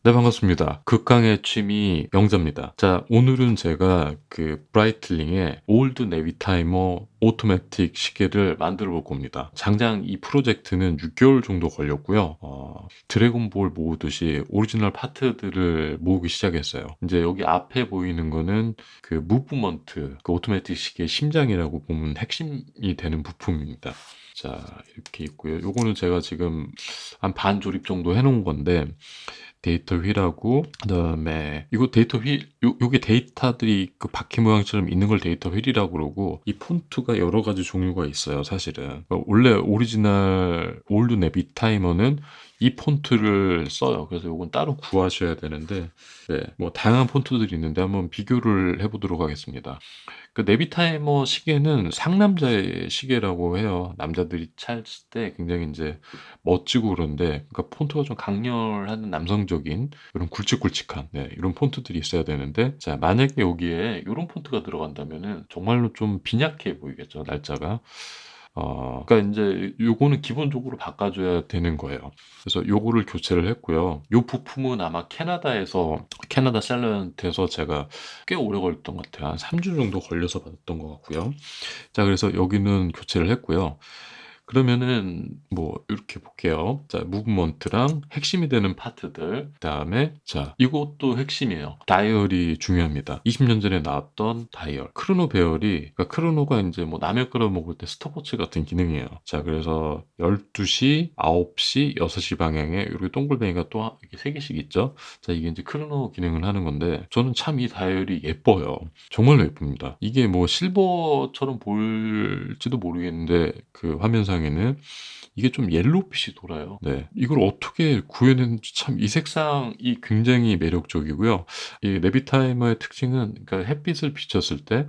네, 반갑습니다. 극강의 취미 영자입니다. 자, 오늘은 제가 그 브라이틀링의 올드 네비타이머 오토매틱 시계를 만들어 볼 겁니다. 장장 이 프로젝트는 6개월 정도 걸렸고요. 드래곤볼 모으듯이 오리지널 파트들을 모으기 시작했어요. 이제 여기 앞에 보이는 거는 그 무브먼트, 그 오토매틱 시계의 심장이라고 보면 핵심이 되는 부품입니다. 자, 이렇게 있고요. 요거는 제가 지금 한 반 조립 정도 해놓은 건데, 데이터 휠하고 그다음에 이거 데이터 휠 요게 데이터들이 그 바퀴 모양처럼 있는 걸 데이터 휠이라고 그러고, 이 폰트가 여러 가지 종류가 있어요, 사실은. 원래 오리지널 올드 네비 타이머는 이 폰트를 써요. 그래서 요건 따로 구하셔야 되는데, 네, 뭐 다양한 폰트들이 있는데 한번 비교를 해보도록 하겠습니다. 그 네비타이머 시계는 상남자의 시계라고 해요. 남자들이 찰 때 굉장히 이제 멋지고 그런데, 그러니까 폰트가 좀 강렬한 남성적인 이런 굵직굵직한, 네, 이런 폰트들이 있어야 되는데, 자, 만약에 여기에 이런 폰트가 들어간다면은 정말로 좀 빈약해 보이겠죠, 날짜가. 그러니까 이제 요거는 기본적으로 바꿔줘야 되는 거예요. 그래서 요거를 교체를 했고요. 요 부품은 아마 캐나다 셀러한테서 제가 꽤 오래 걸렸던 것 같아요. 한 3주 정도 걸려서 받았던 것 같고요. 자, 그래서 여기는 교체를 했고요. 그러면은 뭐 이렇게 볼게요. 자, 무브먼트랑 핵심이 되는 파트들. 그다음에 자, 이것도 핵심이에요. 다이얼이 중요합니다. 20년 전에 나왔던 다이얼. 크로노 배열이, 그러니까 크로노가 이제 뭐 라면 끓여 먹을 때 스톱워치 같은 기능이에요. 자, 그래서 12시, 9시, 6시 방향에 이렇게 동글뱅이가 또 이렇게 3개씩 있죠. 자, 이게 이제 크로노 기능을 하는 건데, 저는 참 이 다이얼이 예뻐요. 정말로 예쁩니다. 이게 뭐 실버처럼 보일지도 모르겠는데, 그 화면상에는 이게 좀 옐로우빛이 돌아요. 네. 이걸 어떻게 구해냈는지 참, 이 색상이 굉장히 매력적이고요. 이 레비타이머의 특징은, 그러니까 햇빛을 비쳤을 때,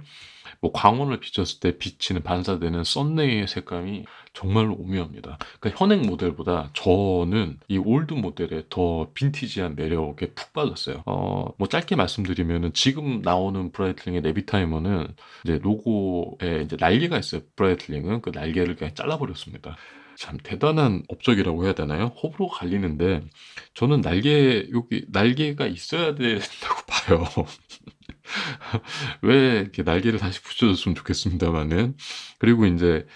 뭐 광원을 비쳤을 때 비치는 반사되는 썬레이의 색감이 정말로 오묘합니다. 그러니까 현행 모델보다 저는 이 올드 모델의 더 빈티지한 매력에 푹 빠졌어요. 뭐 짧게 말씀드리면은, 지금 나오는 브라이틀링의 네비타이머는 이제 로고에 이제 날개가 있어요. 브라이틀링은 그 날개를 그냥 잘라버렸습니다. 참 대단한 업적이라고 해야 되나요? 호불호 갈리는데, 저는 여기 날개가 있어야 된다고 봐요. 왜 이렇게 날개를 다시 붙여줬으면 좋겠습니다만은. 그리고 이제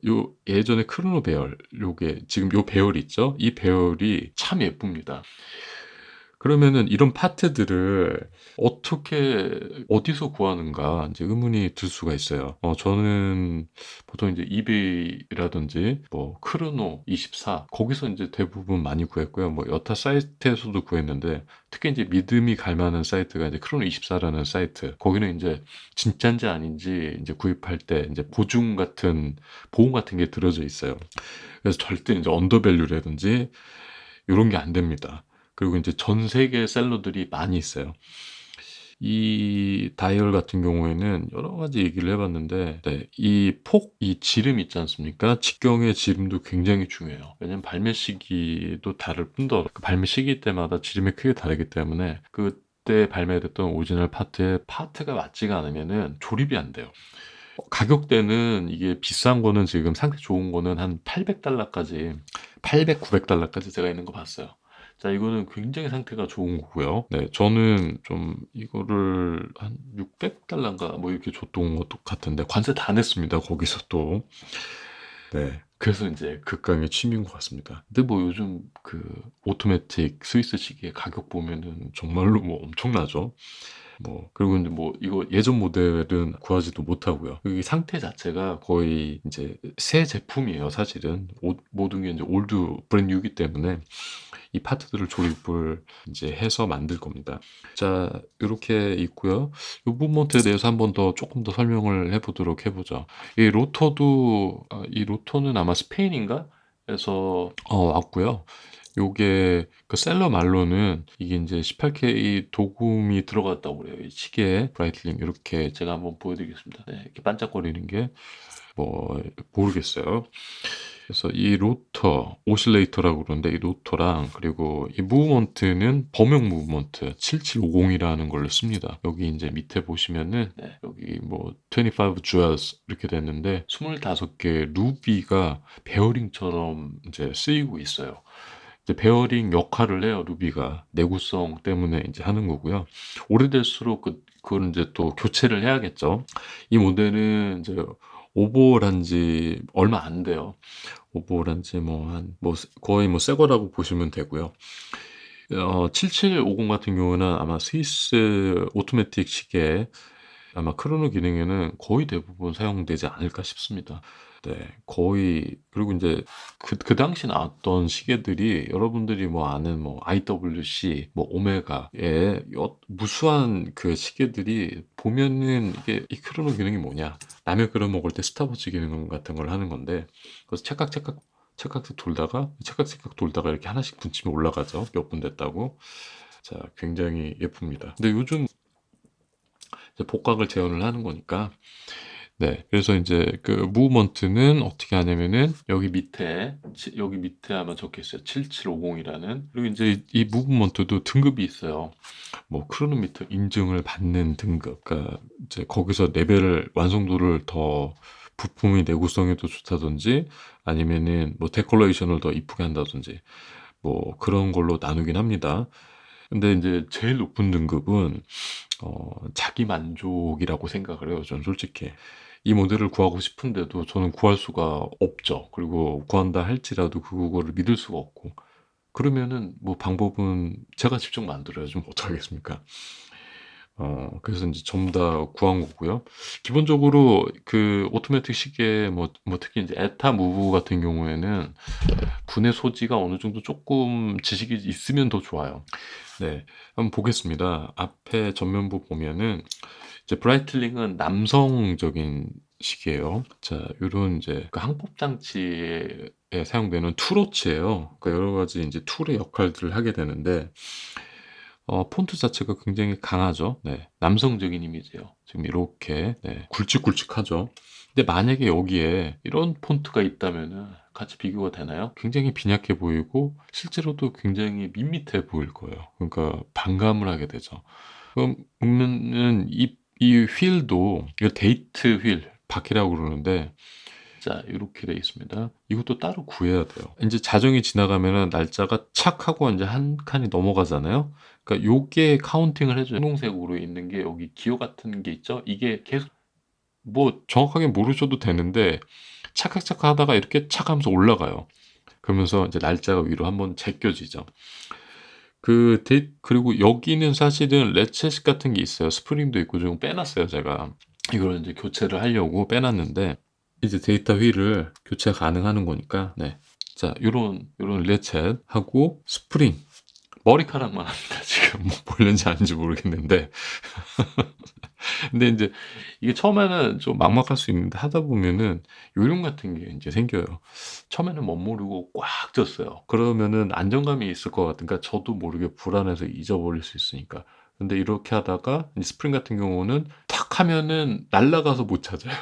요 예전에 크로노 배열, 요게 지금 요 배열이 있죠? 이 배열이 참 예쁩니다. 그러면은 이런 파트들을 어떻게, 어디서 구하는가 이제 의문이 들 수가 있어요. 저는 보통 이제 이베이라든지 뭐 크루노 24 거기서 이제 대부분 많이 구했고요. 뭐 여타 사이트에서도 구했는데, 특히 이제 믿음이 갈 만한 사이트가 이제 크루노 24라는 사이트. 거기는 이제 진짜인지 아닌지 이제 구입할 때 이제 보험 같은 게 들어져 있어요. 그래서 절대 이제 언더밸류라든지 이런 게 안 됩니다. 그리고 이제 전 세계 셀러들이 많이 있어요. 이 다이얼 같은 경우에는 여러 가지 얘기를 해봤는데, 네, 이 지름 있지 않습니까? 직경의 지름도 굉장히 중요해요. 왜냐면 발매 시기도 다를 뿐더러 그 발매 시기 때마다 지름이 크게 다르기 때문에, 그때 발매됐던 오리지널 파트가 맞지가 않으면은 조립이 안 돼요. 가격대는 이게 비싼 거는, 지금 상태 좋은 거는 한 800달러까지, 800, 900달러까지 제가 있는 거 봤어요. 자, 이거는 굉장히 상태가 좋은 거고요. 네, 저는 좀 이거를 한 600달러인가 뭐 이렇게 줬던 것도 같은데, 관세 다 냈습니다, 거기서 또. 네. 그래서 이제 극강의 취미인 것 같습니다. 근데 뭐 요즘 그 오토매틱 스위스 시계 가격 보면은 정말로 뭐 엄청나죠. 뭐 그리고 이제 뭐 이거 예전 모델은 구하지도 못하고요. 이 상태 자체가 거의 이제 새 제품이에요, 사실은. 모든 게 이제 올드 브랜드 뉴이기 때문에 이 파트들을 조립을 이제 해서 만들 겁니다. 자, 이렇게 있고요. 이 무브먼트에 대해서 한번 더 조금 더 설명을 해보도록 해보죠. 이 로터는 아마 스페인인가? 에서 왔고요. 요게 그 셀러 말로는 이게 이제 18K 도금이 들어갔다고 그래요. 이 시계에 브라이틀링 이렇게 제가 한번 보여드리겠습니다. 네, 이렇게 반짝거리는 게 뭐 모르겠어요. 그래서 이 로터, 오실레이터라고 그러는데, 이 로터랑 그리고 이 무브먼트는 범용 무브먼트 7750이라는 걸로 씁니다. 여기 이제 밑에 보시면은, 네, 여기 뭐 25 jewels 이렇게 됐는데 25개 루비가 베어링처럼 이제 쓰이고 있어요. 이제 베어링 역할을 해요, 루비가. 내구성 때문에 이제 하는 거고요. 오래될수록 그걸 이제 또 교체를 해야겠죠. 이 모델은 이제 오버홀한 지 얼마 안 돼요. 오버홀한 지 거의 새 거라고 보시면 되고요. 7750 같은 경우는 아마 스위스 오토매틱 시계 아마 크로노 기능에는 거의 대부분 사용되지 않을까 싶습니다. 네, 거의. 그리고 이제 그 당시 나왔던 시계들이 여러분들이 아는 IWC, 오메가의 무수한 그 시계들이 보면은 이게 이 크로노 기능이 뭐냐? 라면 끓여 먹을 때 스탑워치 기능 같은 걸 하는 건데, 그래서 찰칵찰칵 돌다가 이렇게 하나씩 분침이 올라가죠. 몇 분 됐다고. 자, 굉장히 예쁩니다. 근데 요즘 이제 복각을 재현을 하는 거니까. 네, 그래서 이제 그 무브먼트는 어떻게 하냐면은 여기 밑에 아마 적혀 있어요. 7750이라는. 그리고 이제 이 무브먼트도 등급이 있어요. 크로노미터 인증을 받는 등급. 그러니까 이제 거기서 레벨을 완성도를 더 부품의 내구성이 더 좋다든지 아니면은 데코레이션을 더 이쁘게 한다든지 그런 걸로 나누긴 합니다. 근데 이제 제일 높은 등급은 자기 만족이라고 생각을 해요. 저는 솔직히. 이 모델을 구하고 싶은데도 저는 구할 수가 없죠. 그리고 구한다 할지라도 그거를 믿을 수가 없고. 그러면은 방법은 제가 직접 만들어야지 어떡하겠습니까? 그래서 이제 전부 다 구한 거고요. 기본적으로 그 오토매틱 시계 특히 이제 에타 무브 같은 경우에는 분해 소지가 어느 정도 조금 지식이 있으면 더 좋아요. 네, 한번 보겠습니다. 앞에 전면부 보면은 이제 브라이틀링은 남성적인 시계예요. 자, 요런 이제 그 항법 장치에 사용되는 툴워치예요. 그러니까 여러 가지 이제 툴의 역할들을 하게 되는데 폰트 자체가 굉장히 강하죠. 네, 남성적인 이미지예요. 지금 이렇게 굵직굵직하죠. 근데 만약에 여기에 이런 폰트가 있다면은 같이 비교가 되나요? 굉장히 빈약해 보이고 실제로도 굉장히 밋밋해 보일 거예요. 그러니까 반감을 하게 되죠. 그러면은 이 휠도 이거 데이트 휠 바퀴라고 그러는데, 자, 이렇게 돼 있습니다. 이것도 따로 구해야 돼요. 이제 자정이 지나가면은 날짜가 착 하고 이제 한 칸이 넘어가잖아요. 그러니까 요게 카운팅을 해줘요. 분홍색으로 있는 게 여기 기호 같은 게 있죠. 이게 계속 정확하게 모르셔도 되는데 착각착각 하다가 이렇게 착 하면서 올라가요. 그러면서 이제 날짜가 위로 한번 제껴지죠. 그리고 여기는 사실은 레쳇 같은 게 있어요. 스프링도 있고 좀 빼놨어요, 제가. 이걸 이제 교체를 하려고 빼놨는데, 이제 데이터 휠을 교체 가능하는 거니까, 네. 자, 요런 레쳇 하고 스프링. 머리카락만 합니다, 지금. 보이는지 아닌지 모르겠는데. 근데 이제 이게 처음에는 좀 막막할 수 있는데 하다 보면은 요령 같은 게 이제 생겨요. 처음에는 멋모르고 꽉 졌어요. 그러면은 안정감이 있을 것 같으니까 저도 모르게 불안해서 잊어버릴 수 있으니까. 근데 이렇게 하다가 스프링 같은 경우는 탁 하면은 날아가서 못 찾아요.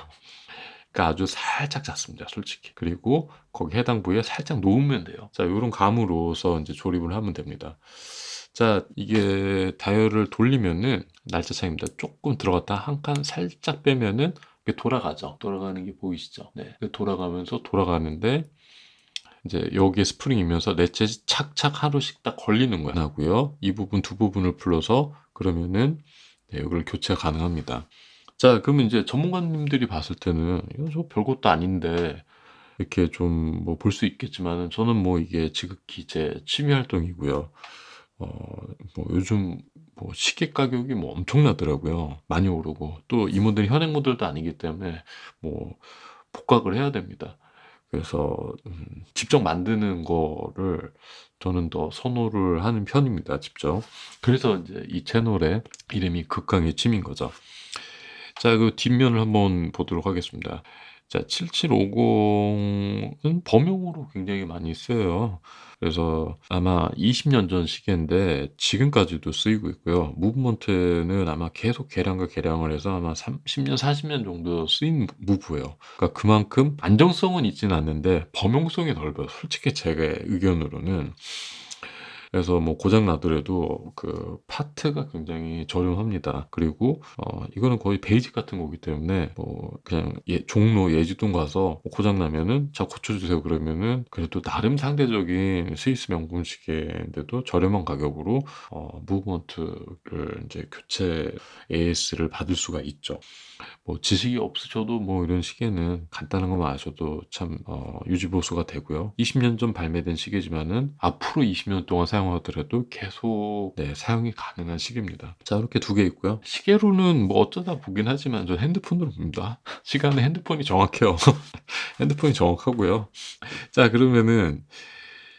그러니까 아주 살짝 잤습니다, 솔직히. 그리고 거기 해당 부위에 살짝 놓으면 돼요. 자, 요런 감으로서 이제 조립을 하면 됩니다. 자, 이게 다이얼을 돌리면은 날짜 차입니다. 조금 들어갔다 한 칸 살짝 빼면은 이게 돌아가죠. 돌아가는 게 보이시죠? 네. 돌아가면서 돌아가는데 이제 여기에 스프링이면서 레쳇이 착착 하루씩 딱 걸리는 거야. 나고요. 이 부분 두 부분을 풀러서 그러면은 여기를 교체가 가능합니다. 자, 그러면 이제 전문가님들이 봤을 때는 이거 저 별것도 아닌데 이렇게 좀 볼 수 있겠지만은 저는 이게 지극히 제 취미 활동이고요. 요즘 시계 가격이 엄청나더라고요. 많이 오르고 또 이 모델이 현행 모델도 아니기 때문에 복각을 해야 됩니다. 그래서 직접 만드는 거를 저는 더 선호를 하는 편입니다, 직접. 그래서 이제 이 채널의 이름이 극강의 취미인 거죠. 자, 그 뒷면을 한번 보도록 하겠습니다. 자, 7750은 범용으로 굉장히 많이 쓰여요. 그래서 아마 20년 전 시계인데 지금까지도 쓰이고 있고요. 무브먼트는 아마 계속 개량을 해서 아마 30년, 40년 정도 쓰인 무브예요. 그러니까 그만큼 안정성은 있진 않는데 범용성이 넓어요. 솔직히 제 의견으로는. 그래서 뭐 고장 나더라도 그 파트가 굉장히 저렴합니다. 그리고 이거는 거의 베이직 같은 거기 때문에 뭐 그냥 종로 예지동 가서 뭐 고장 나면은 자 고쳐주세요 그러면은 그래도 나름 상대적인 스위스 명품 시계인데도 저렴한 가격으로 무브먼트를 이제 교체 AS를 받을 수가 있죠. 뭐 지식이 없으셔도 뭐 이런 시계는 간단한 것만 아셔도 참 유지 보수가 되고요. 20년 전 발매된 시계지만은 앞으로 20년 동안 사용하더라도 계속 사용이 가능한 시계입니다. 자, 이렇게 두 개 있고요. 시계로는 뭐 어쩌다 보긴 하지만 저 핸드폰으로 봅니다. 시간에 핸드폰이 정확해요. 핸드폰이 정확하고요. 자, 그러면은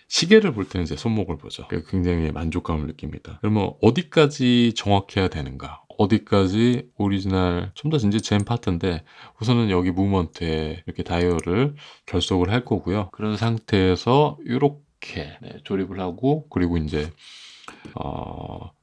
시계를 볼 때는 이제 손목을 보죠. 굉장히 만족감을 느낍니다. 그러면 어디까지 정확해야 되는가? 어디까지 오리지널 좀 더 이제 젠 파트인데 우선은 여기 무브먼트에 이렇게 다이얼을 결속을 할 거고요. 그런 상태에서 이렇게 조립을 하고 그리고 이제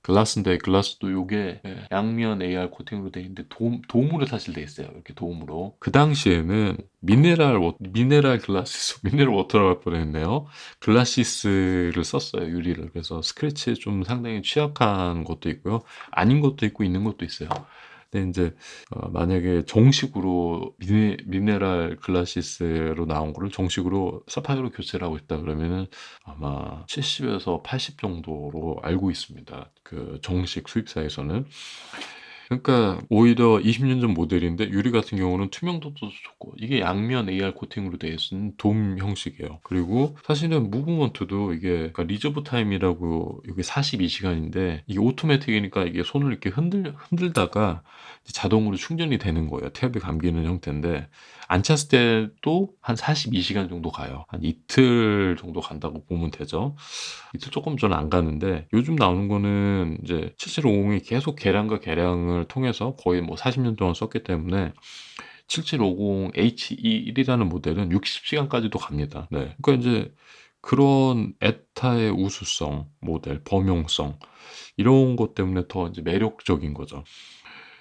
글라스인데 글라스도 요게 양면 AR 코팅으로 돼 있는데 돔으로 사실 돼 있어요. 이렇게 돔으로. 그 당시에는 미네랄 글라시스, 미네랄 워터라고 할 뻔했네요. 글라시스를 썼어요. 유리를. 그래서 스크래치에 좀 상당히 취약한 것도 있고요. 아닌 것도 있고 있는 것도 있어요. 근데 이제 만약에 정식으로 미네랄 글라시스로 나온 거를 정식으로 사파이어로 교체를 하고 싶다 그러면은 아마 70에서 80 정도로 알고 있습니다. 그 정식 수입사에서는. 그러니까 오히려 20년 전 모델인데 유리 같은 경우는 투명도도 좋고 이게 양면 AR 코팅으로 되어 있는 돔 형식이에요. 그리고 사실은 무브먼트도 이게 그러니까 리저브 타임이라고 이게 42시간인데 이게 오토매틱이니까 이게 손을 이렇게 흔들다가 자동으로 충전이 되는 거예요. 탭이 감기는 형태인데 안 찼을 때도 한 42시간 정도 가요. 한 이틀 정도 간다고 보면 되죠. 이틀 조금 저는 안 가는데 요즘 나오는 거는 이제 7750이 계속 개량과 개량을 통해서 거의 뭐 40년 동안 썼기 때문에 7750 HE1이라는 모델은 60시간까지도 갑니다. 네. 그러니까 이제 그런 에타의 우수성, 모델, 범용성 이런 것 때문에 더 이제 매력적인 거죠.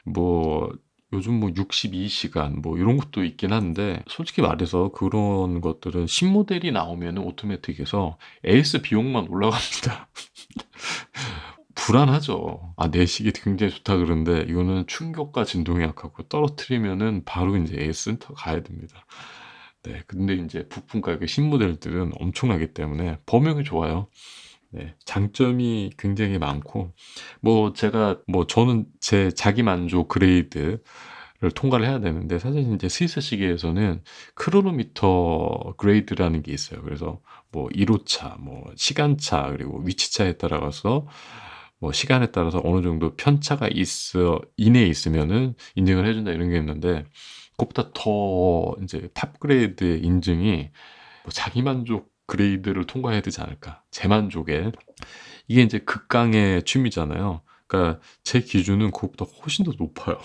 뭐 요즘 뭐 62시간 뭐 이런 것도 있긴 한데 솔직히 말해서 그런 것들은 신모델이 나오면 오토매틱에서 AS 비용만 올라갑니다. 불안하죠. 내 시계 굉장히 좋다 그러는데 이거는 충격과 진동이 약하고 떨어뜨리면은 바로 이제 AS 센터 가야 됩니다. 네, 근데 이제 부품 가격 신모델들은 엄청나기 때문에 범용이 좋아요. 네, 장점이 굉장히 많고 뭐 제가 뭐 저는 제 자기 만족 그레이드를 통과를 해야 되는데 사실 이제 스위스 시계에서는 크로노미터 그레이드라는 게 있어요. 그래서 뭐 1호차, 뭐 시간차 그리고 위치차에 따라서 뭐 시간에 따라서 어느 정도 편차가 이내에 있으면은 인증을 해준다 이런 게 있는데 그것보다 더 이제 탑 그레이드의 인증이 뭐 자기 만족 그레이드를 통과해야 되지 않을까. 제 만족에. 이게 이제 극강의 취미잖아요. 그러니까 제 기준은 그것보다 훨씬 더 높아요.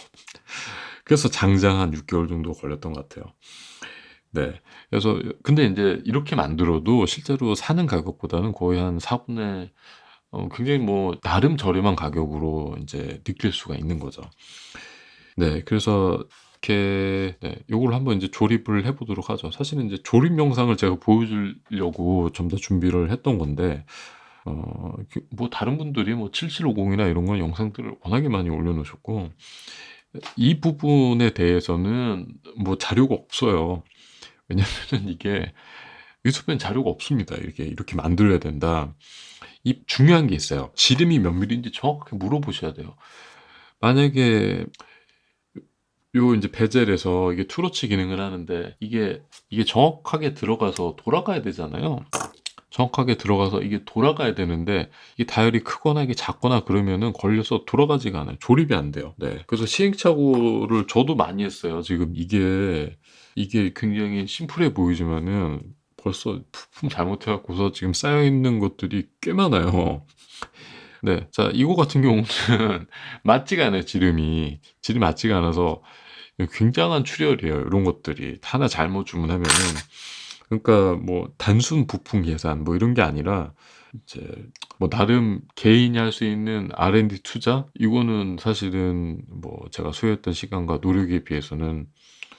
그래서 장장 한 6개월 정도 걸렸던 것 같아요. 네. 그래서 근데 이제 이렇게 만들어도 실제로 사는 가격보다는 거의 한 4분의 굉장히 뭐 나름 저렴한 가격으로 이제 느낄 수가 있는 거죠. 네. 그래서 이렇게 요걸 한번 이제 조립을 해 보도록 하죠. 사실은 이제 조립 영상을 제가 보여주려고 좀 더 준비를 했던 건데 뭐 다른 분들이 뭐 7750이나 이런 건 영상들을 워낙에 많이 올려 놓으셨고 이 부분에 대해서는 뭐 자료가 없어요. 왜냐면은 이게 유튜브엔 자료가 없습니다. 이렇게 만들어야 된다. 이 중요한 게 있어요. 지름이 몇 밀리인지 정확하게 물어보셔야 돼요. 만약에 요 이제 베젤에서 이게 투러치 기능을 하는데 이게 정확하게 들어가서 돌아가야 되잖아요. 정확하게 들어가서 이게 돌아가야 되는데 이 다이얼이 크거나 이게 작거나 그러면은 걸려서 돌아가지가 않아요. 조립이 안 돼요. 네. 그래서 시행착오를 저도 많이 했어요. 지금 이게 굉장히 심플해 보이지만은 벌써 부품 잘못해 갖고서 지금 쌓여 있는 것들이 꽤 많아요. 네. 자, 이거 같은 경우는 맞지가 않아요, 지름이. 지름이 맞지가 않아서 굉장한 출혈이에요, 이런 것들이. 하나 잘못 주문하면은. 그러니까 뭐 단순 부품 계산 뭐 이런 게 아니라 이제 뭐 나름 개인이 할 수 있는 R&D 투자? 이거는 사실은 뭐 제가 소요했던 시간과 노력에 비해서는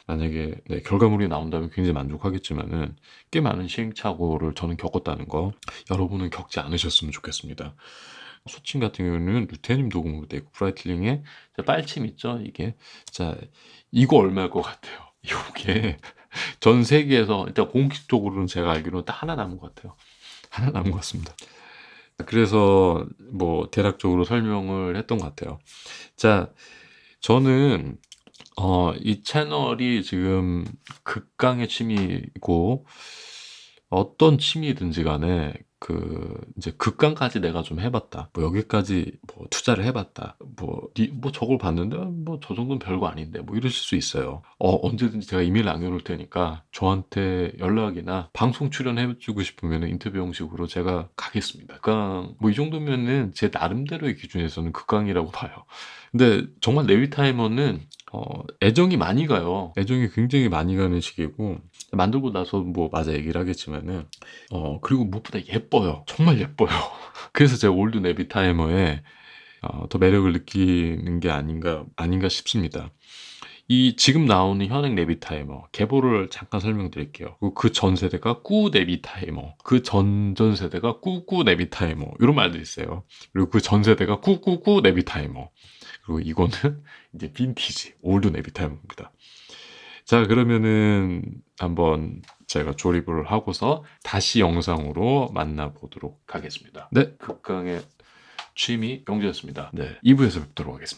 만약에 네, 결과물이 나온다면 굉장히 만족하겠지만은 꽤 많은 시행착오를 저는 겪었다는 거 여러분은 겪지 않으셨으면 좋겠습니다. 소침 같은 경우는 루테늄 도금으로 되어 있고 브라이틀링에 빨침 있죠 이게. 자 이거 얼마일 것 같아요? 이게 전 세계에서 일단 공식적으로는 제가 알기로는 딱 하나 남은 것 같아요. 하나 남은 것 같습니다. 그래서 뭐 대략적으로 설명을 했던 것 같아요. 자 저는 이 채널이 지금 극강의 취미이고 어떤 취미든지 간에 이제 극강까지 내가 좀 해봤다. 뭐 여기까지 뭐 투자를 해봤다. 뭐 저걸 봤는데 뭐 저 정도는 별거 아닌데 뭐 이러실 수 있어요. 언제든지 제가 이메일 남겨놓을 테니까 저한테 연락이나 방송 출연해주고 싶으면 인터뷰 형식으로 제가 가겠습니다. 극강 뭐 이 정도면은 제 나름대로의 기준에서는 극강이라고 봐요. 근데 정말 네비타이머는 애정이 많이 가요. 애정이 굉장히 많이 가는 시기고 만들고 나서 뭐 맞아 얘기를 하겠지만은 그리고 무엇보다 예뻐요. 정말 예뻐요. 그래서 제가 올드 네비타이머에 더 매력을 느끼는 게 아닌가 싶습니다. 이 지금 나오는 현행 네비타이머 계보를 잠깐 설명드릴게요. 그리고 그 전 세대가 꾸 네비타이머, 그 전 세대가 꾸꾸 네비타이머 이런 말들이 있어요. 그리고 그 전 세대가 꾸꾸꾸 네비타이머. 그리고 이거는 이제 빈티지 올드 네비타이머입니다. 자 그러면은 한번 제가 조립을 하고서 다시 영상으로 만나보도록 하겠습니다. 네, 극강의 취미 영재였습니다. 네, 2부에서 뵙도록 하겠습니다.